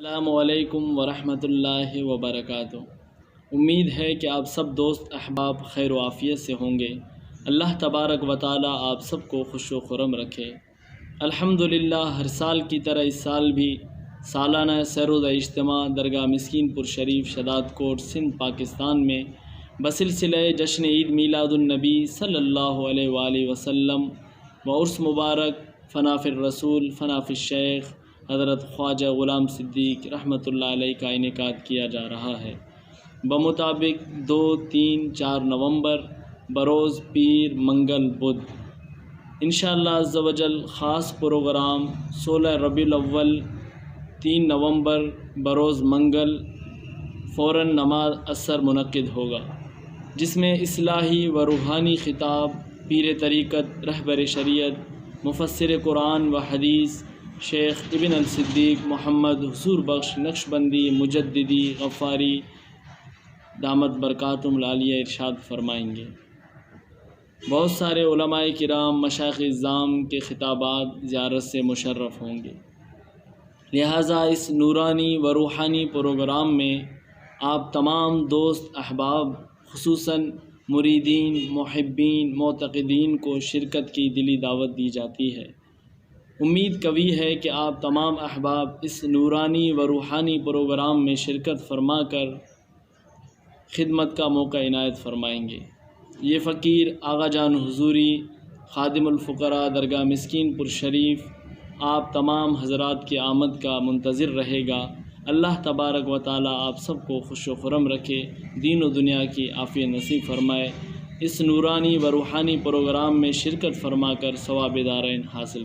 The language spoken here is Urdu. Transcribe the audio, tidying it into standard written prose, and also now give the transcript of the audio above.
السلام علیکم ورحمۃ اللہ وبرکاتہ۔ امید ہے کہ آپ سب دوست احباب خیر و عافیت سے ہوں گے۔ اللہ تبارک و تعالی آپ سب کو خوش و خرم رکھے۔ الحمدللہ ہر سال کی طرح اس سال بھی سالانہ سروز اجتماع درگاہ مسکین پور شریف شداد کوٹ سندھ پاکستان میں بسلسلہ جشن عید میلاد النبی صلی اللہ علیہ وآلہ وسلم و عرس مبارک فناف الرسول فناف الشیخ حضرت خواجہ غلام صدیق رحمۃ اللہ علیہ کا انعقاد کیا جا رہا ہے بمطابق 2، 3، 4 نومبر بروز پیر منگل بدھ انشاءاللہ عز و جل۔ خاص پروگرام 16 ربیع الاول 3 نومبر بروز منگل فوراً نماز عصر منعقد ہوگا، جس میں اصلاحی و روحانی خطاب پیر طریقت رہبر شریعت مفسر قرآن و حدیث شیخ ابن الصدیق محمد حضور بخش نقشبندی مجددی غفاری دامت برکاتہم العالیہ ارشاد فرمائیں گے۔ بہت سارے علماء کرام مشائخ اعظام کے خطابات زیارت سے مشرف ہوں گے، لہٰذا اس نورانی و روحانی پروگرام میں آپ تمام دوست احباب خصوصاً مریدین محبین معتقدین کو شرکت کی دلی دعوت دی جاتی ہے۔ امید قوی ہے کہ آپ تمام احباب اس نورانی و روحانی پروگرام میں شرکت فرما کر خدمت کا موقع عنایت فرمائیں گے۔ یہ فقیر آغا جان حضوری خادم الفقراء درگاہ مسکین پور شریف آپ تمام حضرات کی آمد کا منتظر رہے گا۔ اللہ تبارک و تعالی آپ سب کو خوش و خرم رکھے، دین و دنیا کی عافیت نصیب فرمائے۔ اس نورانی و روحانی پروگرام میں شرکت فرما کر ثواب دارین حاصل